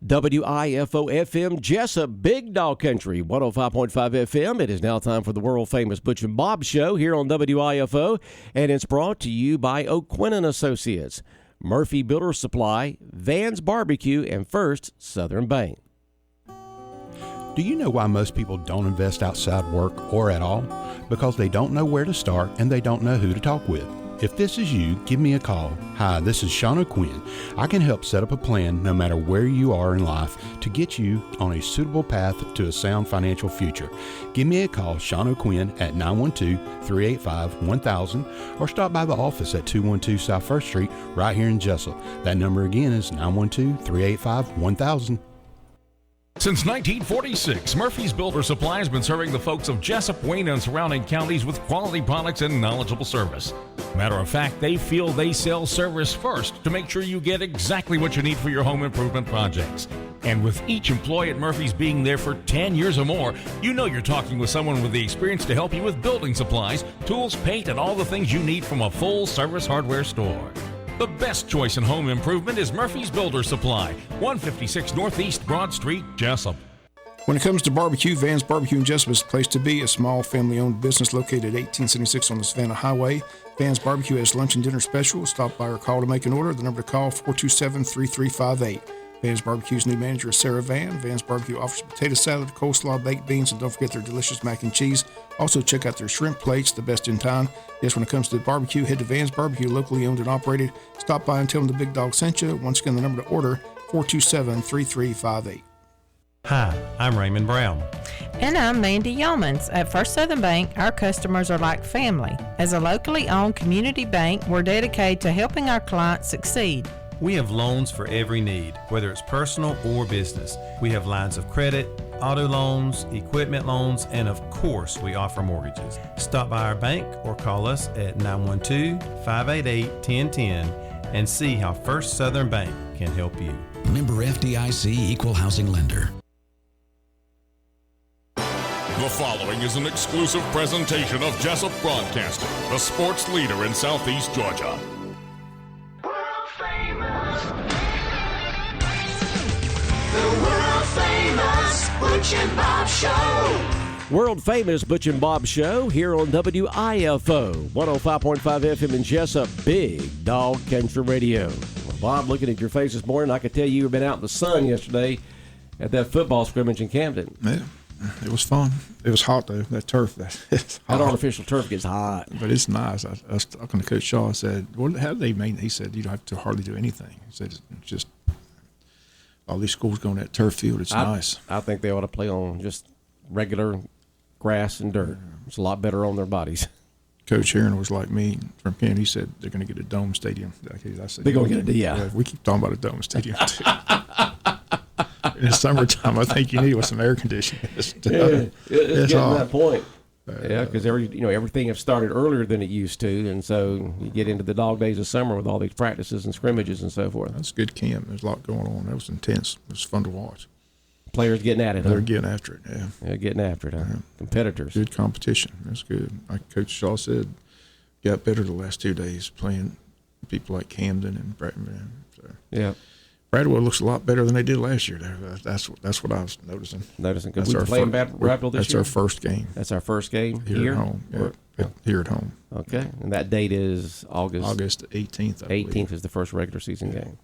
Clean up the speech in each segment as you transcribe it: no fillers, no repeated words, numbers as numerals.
WIFO FM Jesup, Big Dog Country, 105.5 FM. It is now time for the world-famous Butch and Bob Show here on WIFO, and it's brought to you by O'Quinn & Associates, Murphy Builder Supply, Van's Barbecue, and First Southern Bank. Do you know why most people don't invest outside work or at all? Because they don't know where to start and they don't know who to talk with. If this is you, give me a call. Hi, this is Sean O'Quinn. I can help set up a plan no matter where you are in life to get you on a suitable path to a sound financial future. Give me a call, Sean O'Quinn, at 912-385-1000 or stop by the office at 212 South 1st Street right here in Jesup. That number again is 912-385-1000. Since 1946, Murphy's Builder Supply has been serving the folks of Jesup, Wayne, and surrounding counties with quality products and knowledgeable service. Matter of fact, they feel they sell service first to make sure you get exactly what you need for your home improvement projects. And with each employee at Murphy's being there for 10 years or more, you know you're talking with someone with the experience to help you with building supplies, tools, paint, and all the things you need from a full-service hardware store. The best choice in home improvement is Murphy's Builder Supply, 156 Northeast Broad Street, Jesup. When it comes to barbecue, Van's Barbecue in Jesup is the place to be. A small family-owned business located at 1876 on the Savannah Highway. Van's Barbecue has lunch and dinner special. Stop by or call to make an order. The number to call, 427-3358. Van's Barbecue's new manager is Sarah Van. Van's Barbecue offers potato salad, coleslaw, baked beans, and don't forget their delicious mac and cheese. Also, check out their shrimp plates, the best in town. Yes, when it comes to barbecue, head to Van's Barbecue, locally owned and operated. Stop by and tell them the Big Dog sent you. Once again, the number to order, 427-3358. Hi, I'm Raymond Brown. And I'm Mandy Yeomans. At First Southern Bank, our customers are like family. As a locally owned community bank, we're dedicated to helping our clients succeed. We have loans for every need, whether it's personal or business. We have lines of credit, auto loans, equipment loans, and of course, we offer mortgages. Stop by our bank or call us at 912-588-1010 and see how First Southern Bank can help you. Member FDIC Equal Housing Lender. The following is an exclusive presentation of Jesup Broadcasting, the sports leader in Southeast Georgia. The world-famous Butch and Bob Show. World-famous Butch and Bob Show here on WIFO, 105.5 FM in Jesup, Big Dog Country Radio. Well, Bob, looking at your face this morning, I could tell you've been out in the sun yesterday at that football scrimmage in Camden. Yeah, it was fun. It was hot, though, that turf. That artificial turf gets hot. But it's nice. I was talking to Coach Shaw. I said, well, how do they mean? He said, you don't have to hardly do anything. He said, it's just all these schools go on that turf field. It's nice. I think they ought to play on just regular grass and dirt. It's a lot better on their bodies. Coach Heron was like me from Camden. He said they're going to get a dome stadium. I said, they're going to get a, yeah. We keep talking about a dome stadium, too. In the summertime, I think you need with some air conditioning. It's getting to that point. Yeah, because everything has started earlier than it used to, and so you get into the dog days of summer with all these practices and scrimmages and so forth. That's a good camp. There's a lot going on. That was intense. It was fun to watch. Players getting at it. They're getting after it. Yeah, they're getting after it. Huh? Yeah. Competitors. Good competition. That's good. Like Coach Shaw said, got better the last 2 days playing people like Camden and Bradman. So. Yeah. Bradwell looks a lot better than they did last year. That's what I was noticing. Because we were playing Bradwell this year? That's our first game. That's our first game here? At home. Yeah, here at home. Okay. And that date is August 18th, I believe. 18th is the first regular season game.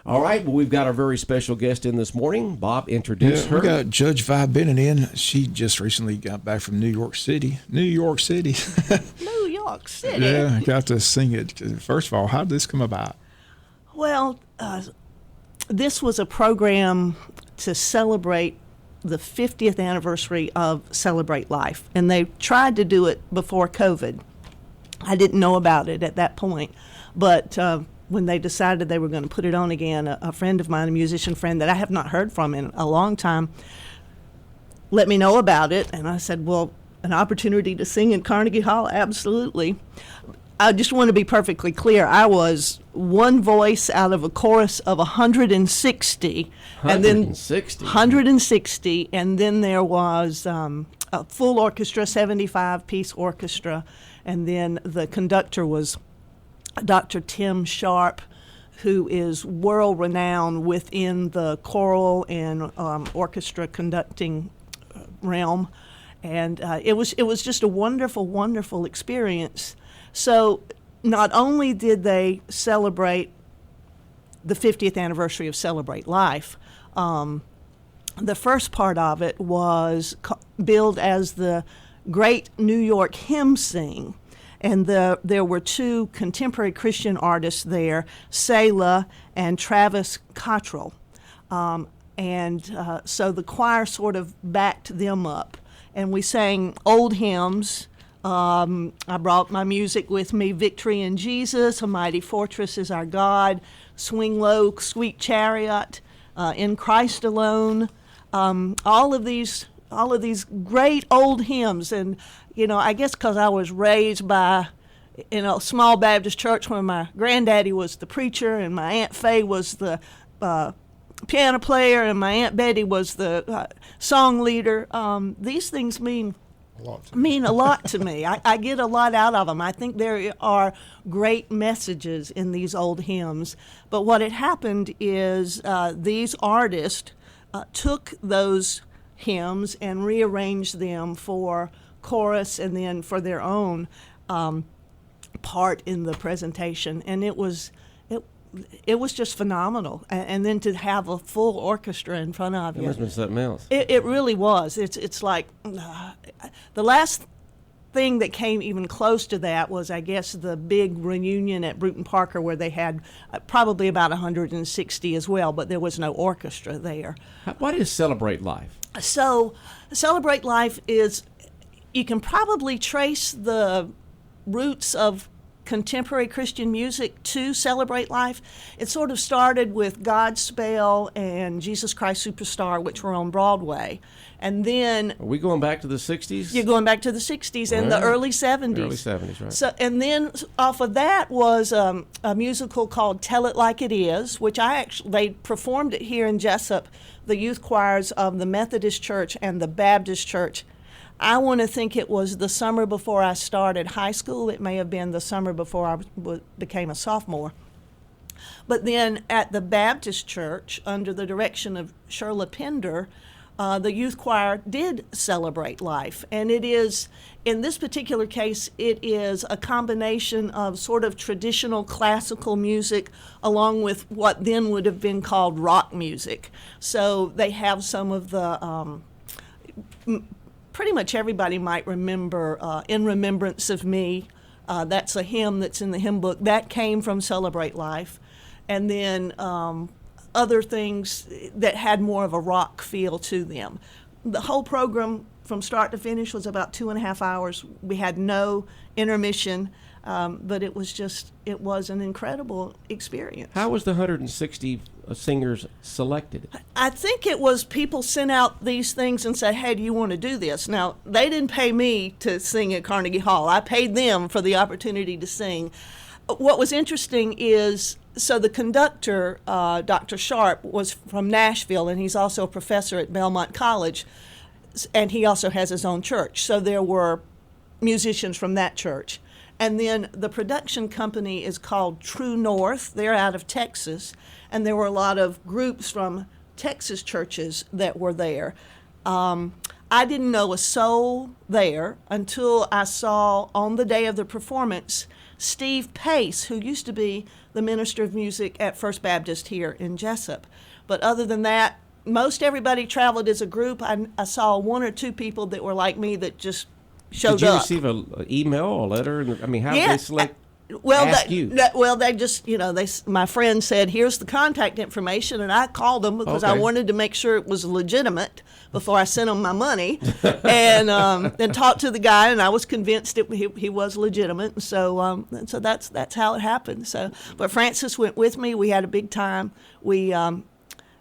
All right. Well, we've got our very special guest in this morning. Bob, introduce her. We got Judge Vi Bennett in. She just recently got back from New York City. New York City. Yeah, got to sing it. First of all, how did this come about? Well, this was a program to celebrate the 50th anniversary of Celebrate Life, and they tried to do it before COVID. I didn't know about it at that point, but when they decided they were going to put it on again, a friend of mine, a musician friend that I have not heard from in a long time, let me know about it, and I said, well, an opportunity to sing in Carnegie Hall, absolutely. I just want to be perfectly clear. I was one voice out of a chorus of 160. 160, and then there was a full orchestra, 75-piece orchestra, and then the conductor was Dr. Tim Sharp, who is world renowned within the choral and orchestra conducting realm, and it was just a wonderful experience. So not only did they celebrate the 50th anniversary of Celebrate Life, the first part of it was billed as the Great New York Hymn Sing. And there were two contemporary Christian artists there, Selah and Travis Cottrell. So the choir sort of backed them up. And we sang old hymns. I brought my music with me, Victory in Jesus, A Mighty Fortress is Our God, Swing Low, Sweet Chariot, In Christ Alone, all of these great old hymns. And I guess because I was raised by, a small Baptist church where my granddaddy was the preacher and my Aunt Faye was the piano player and my Aunt Betty was the song leader. These things mean a lot to me. I get a lot out of them. I think there are great messages in these old hymns. But what had happened is these artists took those hymns and rearranged them for chorus and then for their own part in the presentation, and it was just phenomenal. And then to have a full orchestra in front of you, it must have been something else. It really was. It's like the last thing that came even close to that was, I guess, the big reunion at Bruton Parker where they had probably about 160 as well, but there was no orchestra there. What is Celebrate Life? So Celebrate Life is, you can probably trace the roots of contemporary Christian music to Celebrate Life. It sort of started with Godspell and Jesus Christ Superstar, which were on Broadway. And then... Are we going back to the 60s? You're going back to the 60s and the early 70s. Early 70s, right. So, and then off of that was a musical called Tell It Like It Is, which they performed it here in Jesup, the youth choirs of the Methodist Church and the Baptist Church. I want to think it was the summer before I started high school. It may have been the summer before I became a sophomore. But then at the Baptist Church, under the direction of Shirla Pender, the youth choir did Celebrate Life. And it is, in this particular case, it is a combination of sort of traditional classical music along with what then would have been called rock music. So they have some of the... pretty much everybody might remember In Remembrance of Me. That's a hymn that's in the hymn book. That came from Celebrate Life. And then other things that had more of a rock feel to them. The whole program from start to finish was about 2.5 hours. We had no intermission, but it was an incredible experience. How was the 160 singers selected? I think it was people sent out these things and said, hey, do you want to do this? Now, they didn't pay me to sing at Carnegie Hall. I paid them for the opportunity to sing. What was interesting is, so the conductor, Dr. Sharp, was from Nashville, and he's also a professor at Belmont College, and he also has his own church. So there were musicians from that church. And then the production company is called True North. They're out of Texas. And there were a lot of groups from Texas churches that were there. I didn't know a soul there until I saw on the day of the performance Steve Pace, who used to be the minister of music at First Baptist here in Jesup. But other than that, most everybody traveled as a group. I saw 1 or 2 people that were like me that just showed up. Did you receive an email or a letter? I mean, how did they select? They just, my friend said, here's the contact information, and I called them because I wanted to make sure it was legitimate before I sent them my money, and then talked to the guy, and I was convinced he was legitimate, and so that's how it happened. So, but Frances went with me. We had a big time. We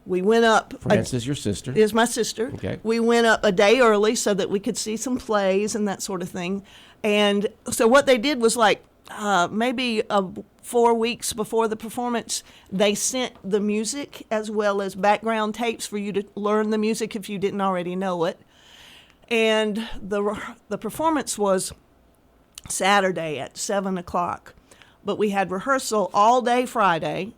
went up. Frances, your sister? Is my sister. Okay. We went up a day early so that we could see some plays and that sort of thing, and so what they did was maybe 4 weeks before the performance, they sent the music as well as background tapes for you to learn the music if you didn't already know it. And the performance was Saturday at 7 o'clock. But we had rehearsal all day Friday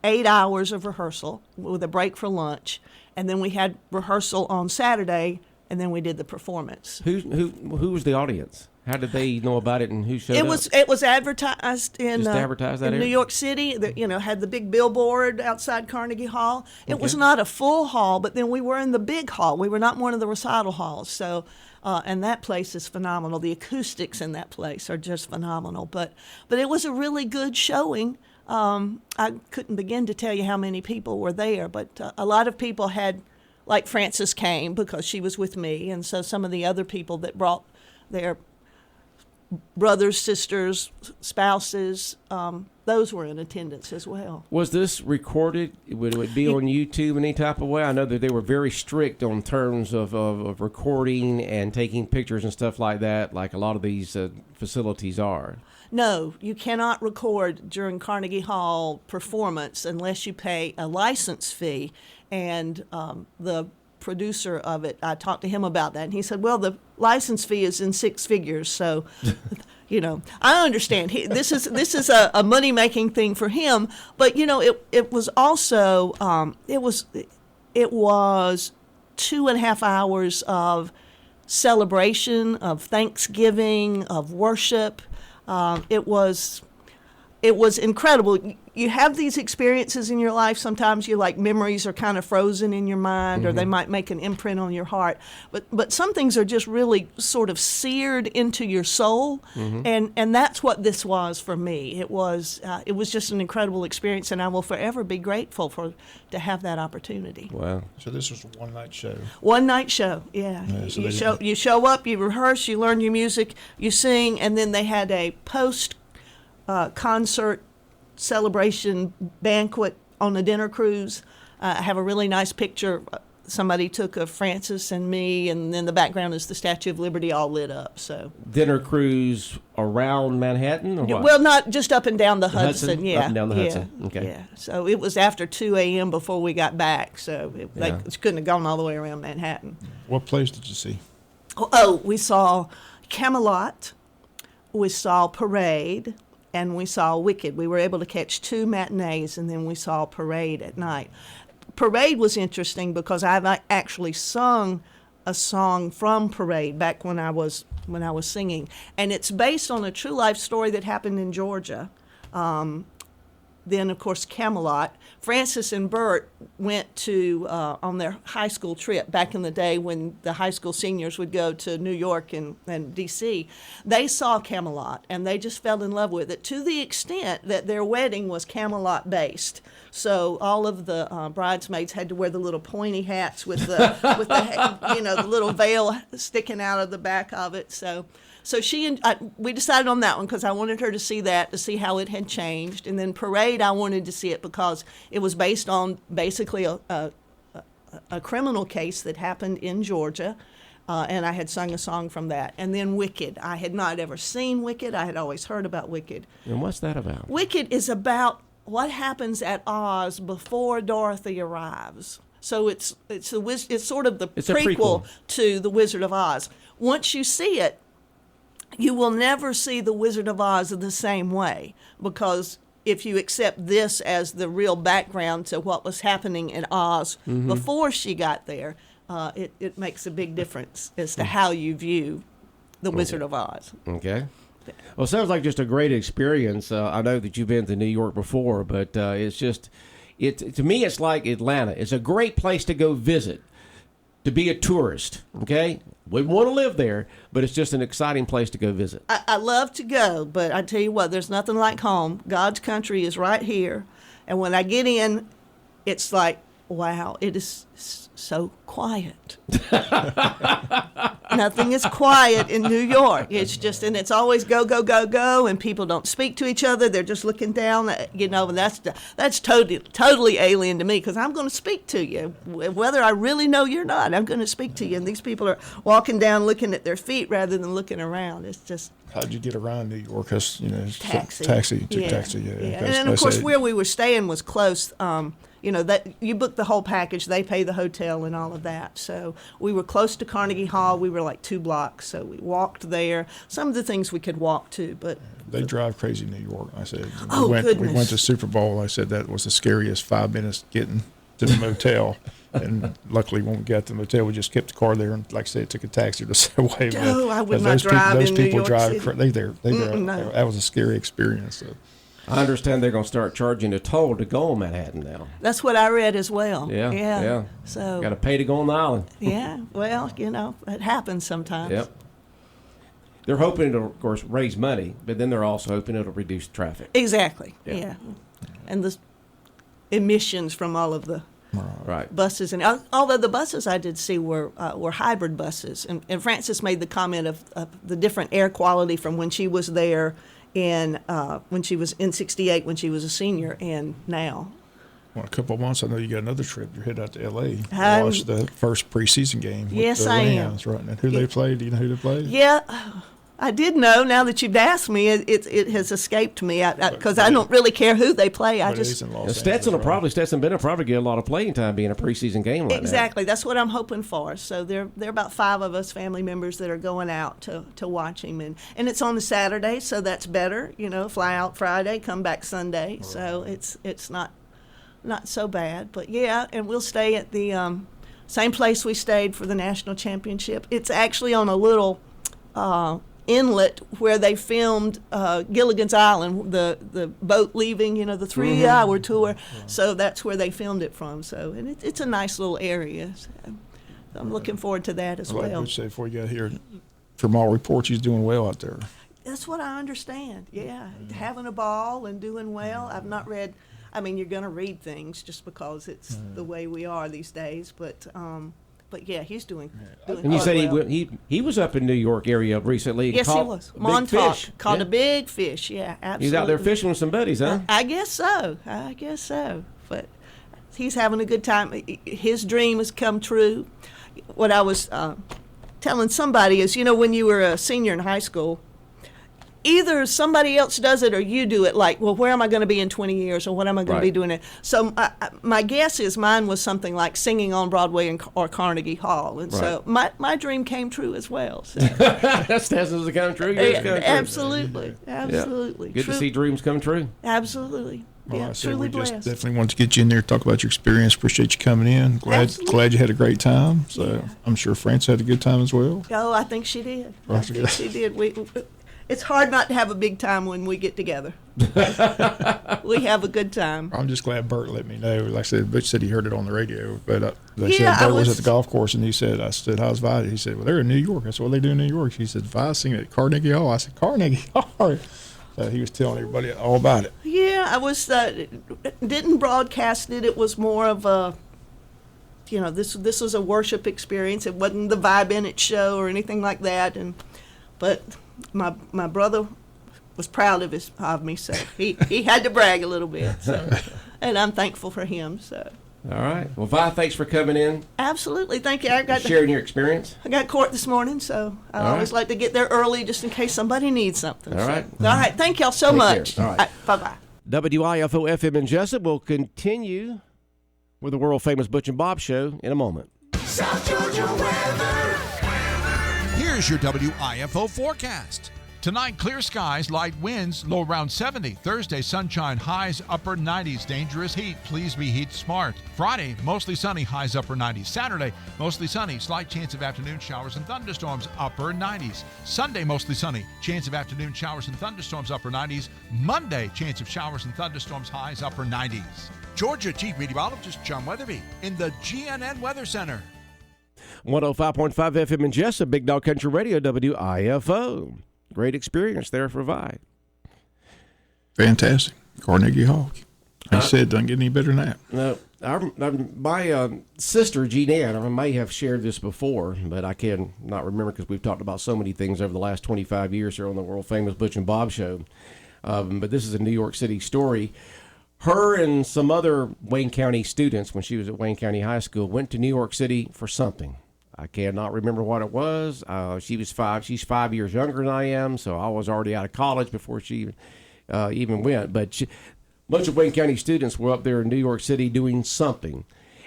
8 hours of rehearsal with a break for lunch, and then we had rehearsal on Saturday, and then we did the performance. Who was the audience? How did they know about it, and who showed up? It was advertised in advertised that in area? New York City. Had the big billboard outside Carnegie Hall. It was Okay. not a full hall, but then we were in the big hall. We were not one of the recital halls. So, and that place is phenomenal. The acoustics in that place are just phenomenal. But it was a really good showing. I couldn't begin to tell you how many people were there, but a lot of people had, like Frances came because she was with me, and so some of the other people that brought their brothers, sisters, spouses, those were in attendance as well. Was this recorded? Would it be on YouTube in any type of way? I know that they were very strict on terms of recording and taking pictures and stuff like that, like a lot of these facilities are. No, you cannot record during Carnegie Hall performance unless you pay a license fee. And the producer of it, I talked to him about that, and he said, well, the license fee is in six figures, so I understand. This is a money-making thing for him, but it was also it was 2.5 hours of celebration, of Thanksgiving, of worship. It was incredible. You have these experiences in your life. Sometimes memories are kind of frozen in your mind, or they might make an imprint on your heart. But some things are just really sort of seared into your soul, and that's what this was for me. It was just an incredible experience, and I will forever be grateful to have that opportunity. Wow. So this was a one-night show. One night show, yeah. You show up, you rehearse, you learn your music, you sing, and then they had a concert celebration banquet on a dinner cruise. I have a really nice picture somebody took of Frances and me, and then the background is the Statue of Liberty all lit up. So dinner cruise around Manhattan, or what? Well, not just up and down the Hudson. Yeah, up and down the yeah, Hudson. Okay. Yeah. So it was after 2 a.m. before we got back. So they couldn't have gone all the way around Manhattan. What plays did you see? Oh, we saw Camelot, we saw Parade, and we saw Wicked. We were able to catch 2 matinees, and then we saw Parade at night. Parade was interesting because I've actually sung a song from Parade back when I was singing, and it's based on a true life story that happened in Georgia. Then, of course, Camelot. Frances and Bert went to on their high school trip back in the day when the high school seniors would go to New York and D.C. They saw Camelot, and they just fell in love with it to the extent that their wedding was Camelot-based. So all of the bridesmaids had to wear the little pointy hats with the the little veil sticking out of the back of it. So we decided on that one because I wanted her to see that, to see how it had changed. And then Parade, I wanted to see it because it was based on basically a criminal case that happened in Georgia, and I had sung a song from that. And then Wicked. I had not ever seen Wicked. I had always heard about Wicked. And what's that about? Wicked is about what happens at Oz before Dorothy arrives. So it's sort of the prequel to The Wizard of Oz. Once you see it, you will never see The Wizard of Oz the same way, because if you accept this as the real background to what was happening in Oz before she got there, it makes a big difference as to how you view The Wizard of Oz. Okay. Well, it sounds like just a great experience. I know that you've been to New York before, but it's just, to me, it's like Atlanta. It's a great place to go visit, to be a tourist, okay? Wouldn't want to live there, but it's just an exciting place to go visit. I love to go, but I tell you what, there's nothing like home. God's country is right here. And when I get in, it's like, wow, it is so quiet. Nothing is quiet in New York. It's just, and it's always go, go, go, go, and people don't speak to each other. They're just looking down, and that's totally alien to me, because I'm going to speak to you. Whether I really know you or not, I'm going to speak to you. And these people are walking down looking at their feet rather than looking around. It's just, How'd you get around New York? Because Taxi. Took taxi. Yeah. And then, of course, where we were staying was close. That you book the whole package, they pay the hotel and all of that. So we were close to Carnegie Hall. We were like 2 blocks, so we walked there. Some of the things we could walk to, but they drive crazy in New York. I said, goodness. We went to Super Bowl. I said that was the scariest 5 minutes getting to the motel. And luckily, when we got to the motel, we just kept the car there, and like I said, took a taxi to stay away. I would not drive in New York City. No. That was a scary experience. So. I understand they're going to start charging a toll to go on Manhattan now. That's what I read as well. Yeah. So got to pay to go on the island. Yeah. Well, it happens sometimes. Yep. They're hoping it'll, of course, raise money, but then they're also hoping it'll reduce traffic. Exactly. Yeah. And the emissions from all of the buses, and although the buses I did see were hybrid buses, and Frances made the comment of the different air quality from when she was there, and when she was in '68 when she was a senior, and now. Well, a couple of months, I know you got another trip. You're headed out to L.A. to watch the first preseason game. Yes, I am. Right? And who they played? Do you know who they played? Yeah. I did know. Now that you've asked me, it has escaped me because I don't really care who they play. I just Stetson Bennett will probably get a lot of playing time being a preseason game like exactly. That's what I'm hoping for. So there are about 5 of us family members that are going out to watch him, and it's on a Saturday, so that's better. Fly out Friday, come back Sunday. Right. So it's not so bad. But yeah, and we'll stay at the same place we stayed for the national championship. It's actually on a little inlet where they filmed Gilligan's Island, the boat leaving, the 3-hour tour. So that's where they filmed it from. So, and it's a nice little area. So I'm looking forward to that as well. Like Butch said before you got here, from all reports, he's doing well out there. That's what I understand. Yeah, having a ball and doing well. I've not read. I mean, you're going to read things just because it's the way we are these days, but yeah, he's doing and you said well. he was up in New York area recently. Yes, he was. Montauk caught a big fish. Yeah, absolutely. He's out there fishing with some buddies, huh? I guess so. But he's having a good time. His dream has come true. What I was telling somebody is, when you were a senior in high school, either somebody else does it or you do it, like, well, where am I going to be in 20 years or what am I going to be doing it? So my guess is mine was something like singing on Broadway or Carnegie Hall. And so my dream came true as well. So. That's does it come true. Absolutely. Yeah. Good to see dreams come true. Absolutely. Well, yeah, truly blessed. Just definitely wanted to get you in there, talk about your experience. Appreciate you coming in. Glad you had a great time. So I'm sure France had a good time as well. Oh, I think she did. She did. It's hard not to have a big time when we get together. We have a good time. I'm just glad Bert let me know. Like I said, Butch said he heard it on the radio, but they said Bert was at the golf course, and I said, how's Vi? He said, well, they're in New York. I said, what do they do in New York? He said, Vi singing at Carnegie Hall. I said, Carnegie Hall. He was telling everybody all about it. Yeah, I was didn't broadcast it. It was more of a, this was a worship experience. It wasn't the Vi Bennett show or anything like that. But my brother was proud of me, so he had to brag a little bit. So, and I'm thankful for him. So. All right. Well, Vi, thanks for coming in. Absolutely. Thank you. Sharing your experience. I got court this morning, so I always like to get there early just in case somebody needs something. All right. All right. Thank y'all so much. Care. All right. Bye-bye. WIFO FM in Jesup will continue with the world-famous Butch and Bob Show in a moment. South Georgia weather. Here's your WIFO forecast. Tonight, clear skies, light winds, low around 70. Thursday, sunshine, highs upper 90s. Dangerous heat. Please be heat smart. Friday, mostly sunny, highs upper 90s. Saturday, mostly sunny, slight chance of afternoon showers and thunderstorms, upper 90s. Sunday, mostly sunny, chance of afternoon showers and thunderstorms, upper 90s. Monday, chance of showers and thunderstorms, highs upper 90s. Georgia Chief Meteorologist John Weatherby in the GNN Weather Center. 105.5 FM in Jesup, Big Dog Country Radio, WIFO. Great experience there for Vi. Fantastic. Carnegie Hall. I said, doesn't get any better than that. No, my sister, Jeanette, I may have shared this before, but I can not remember because we've talked about so many things over the last 25 years here on the world-famous Butch and Bob Show. But this is a New York City story. Her and some other Wayne County students, when she was at Wayne County High School, went to New York City for something. I cannot remember what it was. She was 5. She's 5 years younger than I am, so I was already out of college before she even went. But a bunch of Wayne County students were up there in New York City doing something.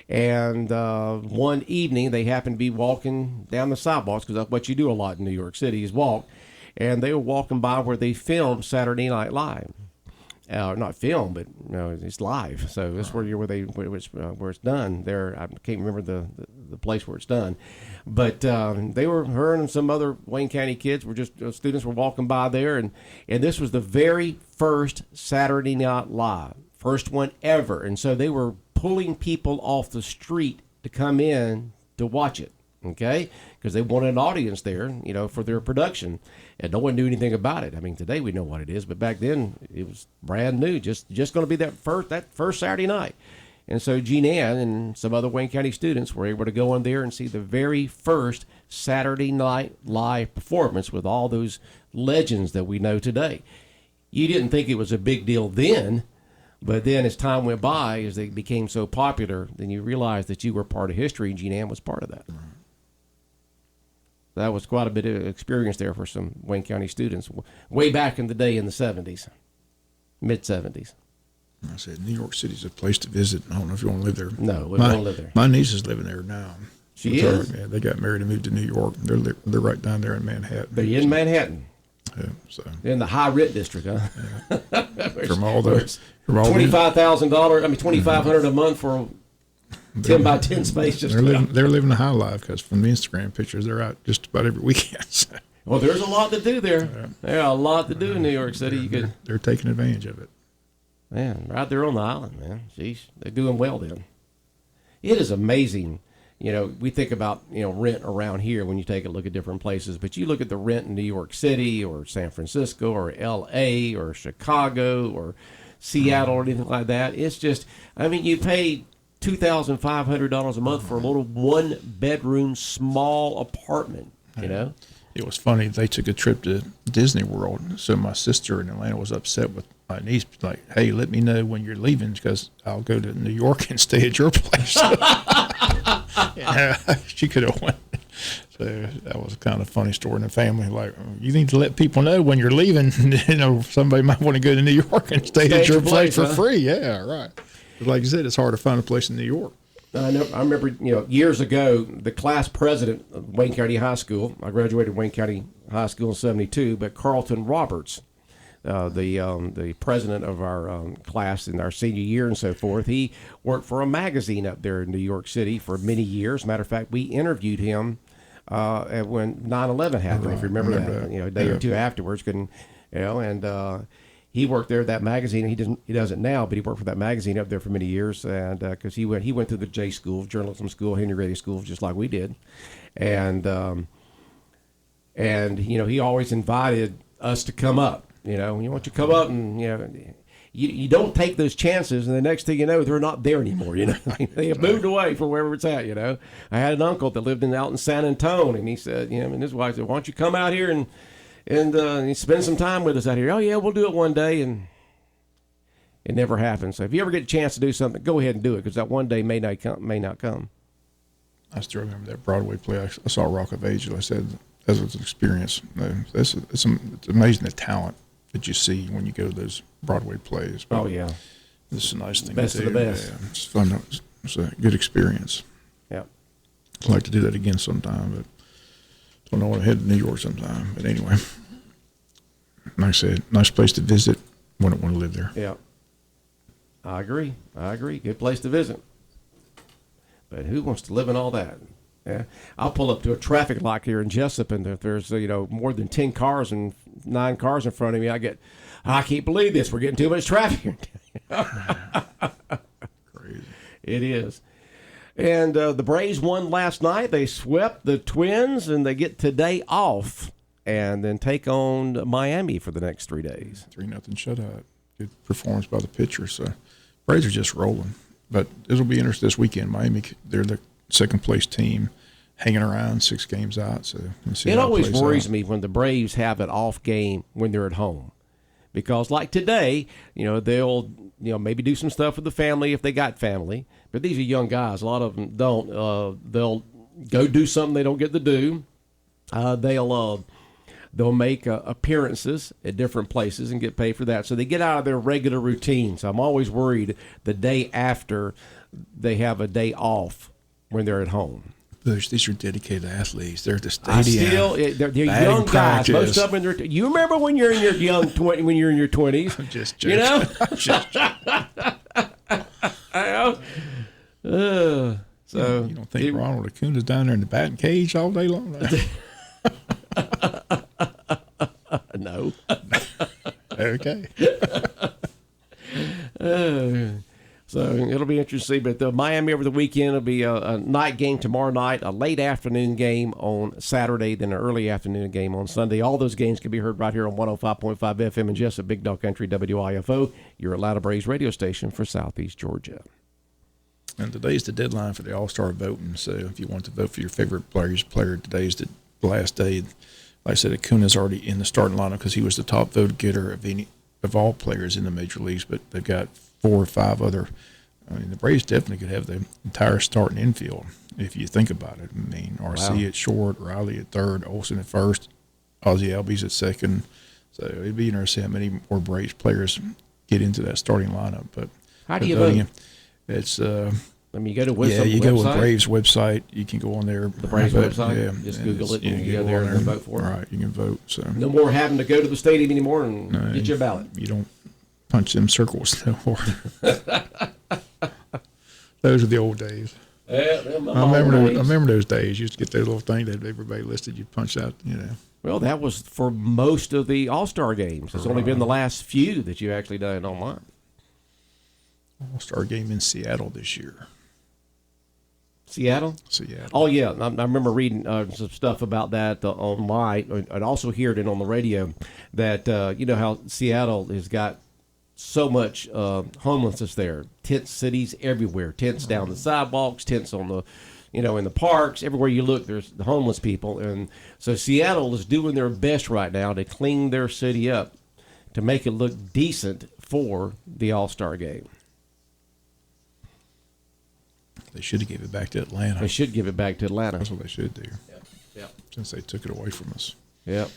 And one evening, they happened to be walking down the sidewalks, because that's what you do a lot in New York City is walk. And they were walking by where they filmed Saturday Night Live. Not film, but it's live. So this is where it's done. There, I can't remember the place where it's done, but they were, her and some other Wayne County kids were just students were walking by there, and this was the very first Saturday Night Live, first one ever, and so they were pulling people off the street to come in to watch it. Okay, because they wanted an audience there, for their production, and no one knew anything about it. I mean, today we know what it is, but back then it was brand new, just going to be that first Saturday night. And so Jean Ann and some other Wayne County students were able to go in there and see the very first Saturday Night Live performance with all those legends that we know today. You didn't think it was a big deal then, but then as time went by, as they became so popular, then you realized that you were part of history, and Jean Ann was part of that. That was quite a bit of experience there for some Wayne County students way back in the day in the 70s, mid-70s. I said, New York City's a place to visit. I don't know if you want to live there. No, we don't live there. My niece is living there now. She is? Yeah, they got married and moved to New York. They're right down there in Manhattan. They're in Manhattan. Yeah, so. In the high rent district, huh? Yeah. From all $25,000, $2,500 a month for 10 by 10 space. They're living the high life, because from the Instagram pictures, they're out just about every weekend. So. Well, there's a lot to do there. There's a lot to do in New York City. They're taking advantage of it. Man, right there on the island, man. Jeez, they're doing well then. It is amazing. We think about, rent around here when you take a look at different places, but you look at the rent in New York City or San Francisco or L.A. or Chicago or Seattle or anything like that. It's just, you pay $2,500 a month for a little one-bedroom small apartment, It was funny. They took a trip to Disney World, so my sister in Atlanta was upset with my niece, like, hey, let me know when you're leaving, because I'll go to New York and stay at your place. She could have went. So that was kind of a funny story in the family. Like, you need to let people know when you're leaving. Somebody might want to go to New York and stay at your place for free. Yeah, right. But like you said, it's hard to find a place in New York. I remember, years ago, the class president of Wayne County High School, I graduated Wayne County High School in 72, but Carlton Roberts, the president of our class in our senior year and so forth, he worked for a magazine up there in New York City for many years. Matter of fact, we interviewed him when 9/11 happened, if you remember that, a day or two afterwards. He worked there at that magazine. He doesn't now, but he worked for that magazine up there for many years, and because he went through the J School, journalism school, Henry Radio School, just like we did, and he always invited us to come up. You want to come up, and you don't take those chances, and the next thing you know, they're not there anymore. They have moved away from wherever it's at. I had an uncle that lived out in San Antonio, and he said, and his wife said, why don't you come out here and spend some time with us out here? Oh yeah, we'll do it one day, and it never happens. So if you ever get a chance to do something, go ahead and do it, because that one day may not come. I still remember that Broadway play. I saw Rock of Ages. I said that was an experience. It's amazing the talent that you see when you go to those Broadway plays. But yeah, this is a nice thing. Best to do. Of the best. Yeah, it's fun. It's a good experience. Yeah, I'd like to do that again sometime, but don't know when I head to New York sometime. But anyway, like I said, nice place to visit. Wouldn't want to live there. Yeah, I agree. Good place to visit. But who wants to live in all that? Yeah, I'll pull up to a traffic light here in Jesup, and if there's more than 10 cars and 9 cars in front of me, I can't believe this. We're getting too much traffic here. Crazy. It is. And the Braves won last night. They swept the Twins, and they get today off, and then take on Miami for the next 3 days. 3-0 shutout. Good performance by the pitcher. So Braves are just rolling. But it'll be interesting this weekend. Miami, they're the second-place team, hanging around 6 games out. So it always worries me when the Braves have an off game when they're at home, because like today, they'll maybe do some stuff with the family if they got family. But these are young guys. A lot of them don't. They'll go do something they don't get to do. They'll make appearances at different places and get paid for that. So they get out of their regular routine. So I'm always worried the day after they have a day off when they're at home. Butch, these are dedicated athletes. They're at the stadium. They're young guys. Most of them, you remember when you're in your when you're in your 20s? I'm just joking. You know? So you don't think Ronald Acuna's down there in the batting cage all day long? No. Okay. So it'll be interesting. But the Miami over the weekend will be a night game tomorrow night, a late afternoon game on Saturday, then an early afternoon game on Sunday. All those games can be heard right here on 105.5 FM in Jesup, Big Dog Country, WIFO, your Atlanta Braves radio station for Southeast Georgia. And today's the deadline for the All-Star voting. So if you want to vote for your favorite player, today's the last day. Like I said, Acuna's already in the starting lineup because he was the top vote getter of all players in the major leagues. But they've got 4 or 5 other. I mean, the Braves definitely could have the entire starting infield if you think about it. I mean, RC at short, Riley at third, Olsen at first, Ozzie Albies at second. So it'd be interesting how many more Braves players get into that starting lineup. But how do you vote? It's I mean, you go to you go with Braves website. You can go on there. The Braves website. Yeah, just Google it. And you go there and vote for it. Right, you can vote. So no more having to go to the stadium anymore and get your ballot. You don't punch them circles no more. Those are the old days. Yeah, I remember those days. You used to get that little thing that everybody listed. You punch out. Well, that was for most of the All-Star games. It's only been the last few that you actually done it online. All-Star game in Seattle this year. Seattle? Oh, yeah. I remember reading some stuff about that online and also hearing it on the radio that, you know, how Seattle has got so much homelessness there. Tent cities everywhere. Tents down the sidewalks, tents on the, you know, in the parks. Everywhere you look, there's the homeless people. And so Seattle is doing their best right now to clean their city up to make it look decent for the All-Star game. They should have given it back to Atlanta. They should give it back to Atlanta. That's what they should do. Yeah. Since they took it away from us. Yep.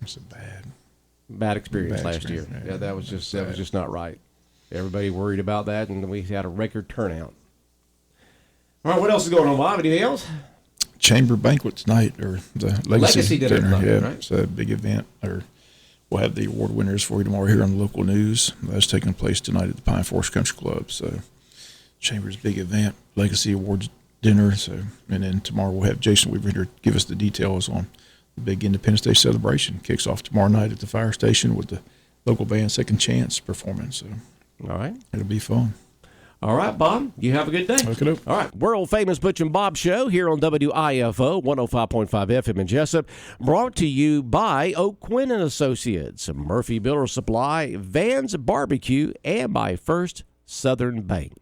It's a bad experience last year. Yeah, that was just not right. Everybody worried about that, and we had a record turnout. All right, what else is going on, Bob? Anything else? Chamber banquet tonight, or the Legacy dinner tonight, yeah, right? It's a big event. Or we'll have the award winners for you tomorrow here on the local news. That's taking place tonight at the Pine Forest Country Club. So Chamber's big event, Legacy Awards dinner. So, and then tomorrow we'll have Jason Weaver here to give us the details on the big Independence Day celebration. Kicks off tomorrow night at the fire station with the local band Second Chance performance. So, all right, it'll be fun. All right, Bob, you have a good day. Look it up. All right, world famous Butch and Bob show here on WIFO 105.5 FM in Jesup, brought to you by O'Quinn and Associates, Murphy Builder Supply, Vans Barbecue, and by First Southern Bank.